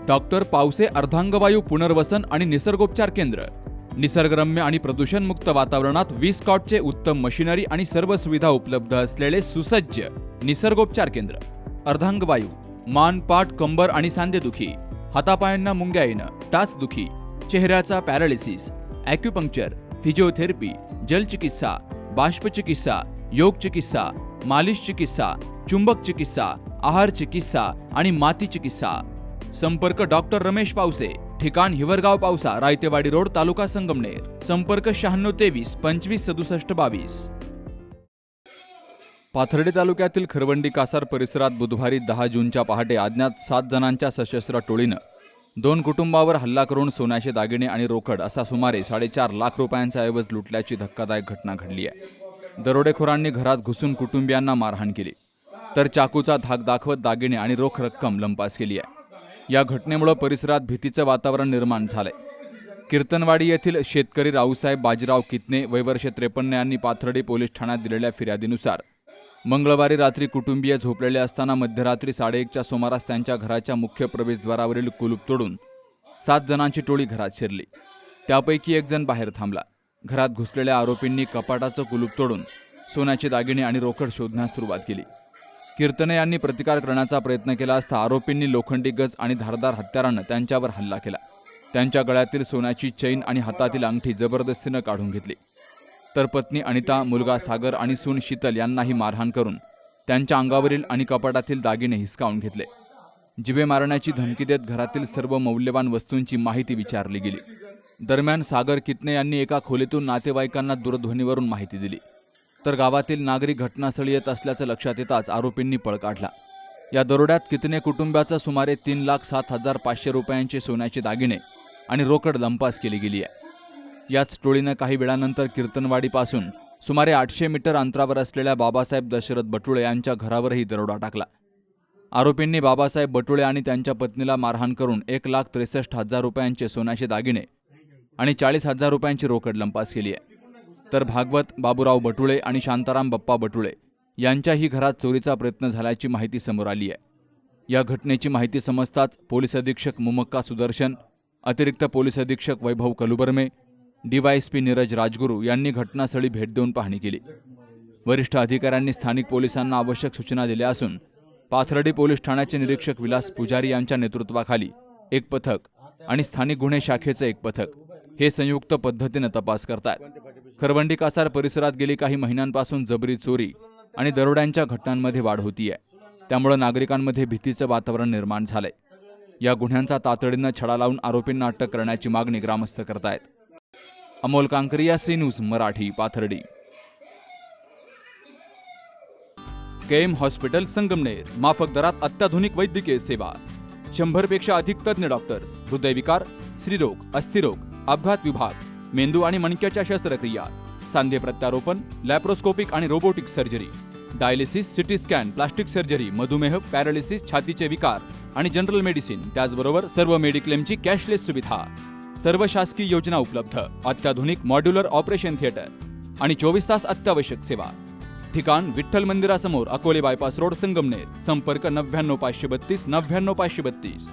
Doctor Pawase अर्धांगवायू पुनर्वसन आणि निसर्गोपचार केंद्र. निसर्गरम्य आणि प्रदूषणमुक्त वातावरणात 20 कॉटचे उत्तम मशिनरी आणि सर्व सुविधा उपलब्ध असलेले सुसज्ज निसर्गोपचार केंद्र. अर्धांगवायू, मान, पाठ, कंबर आणि सांधेदुखी, हातापायांना मुंग्या येणं, टाचदुखी, चेहऱ्याचा पॅरालिसिस, ॲक्युपंक्चर, फिजिओथेरपी, जलचिकित्सा, बाष्पचिकित्सा, योग चिकित्सा, मालिश चिकित्सा, चुंबक चिकित्सा, आहार चिकित्सा आणि माती चिकित्सा. संपर्क डॉक्टर रमेश पावसे, ठिकाण हिवरगाव पावसा, रायतेवाडी रोड, तालुका संगमनेर. संपर्क 9623 25 67 22. पाथर्डी तालुक्यातील खरवंडी कासार परिसरात बुधवारी 10 जूनच्या पहाटे अज्ञात 7 जणांच्या सशस्त्र टोळीनं 2 कुटुंबावर हल्ला करून सोन्याचे दागिने आणि रोकड असा सुमारे 4.5 लाख रुपयांचा ऐवज लुटल्याची धक्कादायक घटना घडली आहे. दरोडेखोरांनी घरात घुसून कुटुंबियांना मारहाण केली, तर चाकूचा धाक दाखवत दागिने आणि रोख रक्कम लंपास केली आहे. या घटनेमुळे परिसरात भीतीचं वातावरण निर्माण झालंय. कीर्तनवाडी येथील शेतकरी रावसाहेब बाजीराव कितने वय वर्ष 53 यांनी पाथर्डी पोलीस ठाण्यात दिलेल्या फिर्यादीनुसार मंगळवारी रात्री कुटुंबीय झोपलेले असताना मध्यरात्री 1:30च्या सुमारास त्यांच्या घराच्या मुख्य प्रवेशद्वारावरील कुलूप तोडून 7 जणांची टोळी घरात शिरली. त्यापैकी एक जण बाहेर थांबला. घरात घुसलेल्या आरोपींनी कपाटाचं कुलूप तोडून सोन्याचे दागिने आणि रोकड शोधण्यास सुरुवात केली. कीर्तने यांनी प्रतिकार करण्याचा प्रयत्न केला असता आरोपींनी लोखंडी गज आणि धारदार हत्यारानं त्यांच्यावर हल्ला केला. त्यांच्या गळ्यातील सोन्याची चैन आणि हातातील अंगठी जबरदस्तीनं काढून घेतली. तर पत्नी अनिता, मुलगा सागर आणि सून शीतल यांनाही मारहाण करून त्यांच्या अंगावरील आणि कपाटातील दागिने हिसकावून घेतले. जिवे मारण्याची धमकी देत घरातील सर्व मौल्यवान वस्तूंची माहिती विचारली गेली. दरम्यान सागर कितने यांनी एका खोलीतून नातेवाईकांना दूरध्वनीवरून माहिती दिली. तर गावातील नागरिक घटनास्थळी येत असल्याचं लक्षात येताच आरोपींनी पळ काढला. या दरोड्यात कितने कुटुंबाचा सुमारे 3,07,500 रुपयांचे सोन्याचे दागिने आणि रोकड लंपास केली गेली आहे. याच टोळीनं काही वेळानंतर कीर्तनवाडीपासून सुमारे 800 मीटर अंतरावर असलेल्या बाबासाहेब दशरथ बटुळे यांच्या घरावरही दरोडा टाकला. आरोपींनी बाबासाहेब बटुळे आणि त्यांच्या पत्नीला मारहाण करून 1,63,000 रुपयांचे सोन्याचे दागिने आणि 40,000 रुपयांची रोकड लंपास केली आहे. तर भागवत बाबूराव बटुळे आणि शांताराम बप्पा बटुळे यांच्याही घरात चोरीचा प्रयत्न झाल्याची माहिती समोर आली आहे. या घटनेची माहिती समजताच पोलीस अधीक्षक मुमक्का सुदर्शन, अतिरिक्त पोलीस अधीक्षक वैभव कलुबर्मे, DYSP नीरज राजगुरू यांनी घटनास्थळी भेट देऊन पाहणी केली. वरिष्ठ अधिकाऱ्यांनी स्थानिक पोलिसांना आवश्यक सूचना दिल्या असून पाथर्डी पोलीस ठाण्याचे निरीक्षक विलास पुजारी यांच्या नेतृत्वाखाली एक पथक आणि स्थानिक गुन्हे शाखेचं एक पथक हे संयुक्त पद्धतीने तपास करतात. खरवंडी कासार परिसरात गेली काही महिन्यांपासून जबरी चोरी आणि दरोड्यांच्या घटनांमध्ये वाढ होतीये. त्यामुळे नागरिकांमध्ये भीतीचं वातावरण निर्माण झालंय. या गुन्ह्यांचा तातडीनं छडा लावून आरोपींना अटक करण्याची मागणी ग्रामस्थ करतायत. Amol Kankariya, C news Marathi, Pathardi. KM hospital Sangamner, माफक दरात अत्याधुनिक वैद्यकीय सेवा, 100 पेक्षा अधिक तज्ञ डॉक्टर्स, हृदयविकार, स्त्रीरोग, अस्थिरोग, अपघात विभाग, मेंदू आणि मणक्याच्या शस्त्रक्रिया, सांधे प्रत्यारोपण, लॅप्रोस्कोपिक आणि robotic surgery, dialysis, CT scan, plastic surgery, मधुमेह, पॅरालिसिस, छातीचे विकार आणि जनरल मेडिसिन, त्याचबरोबर सर्व मेडिक्लेमची कॅशलेस सुविधा, सर्व शासकीय योजना उपलब्ध, अत्याधुनिक मॉड्युलर ऑपरेशन थिएटर आणि 24 तास अत्यावश्यक सेवा. ठिकाण विठ्ठल मंदिरासमोर, अकोले बायपास रोड, संगमनेर. संपर्क 99 532 99 532.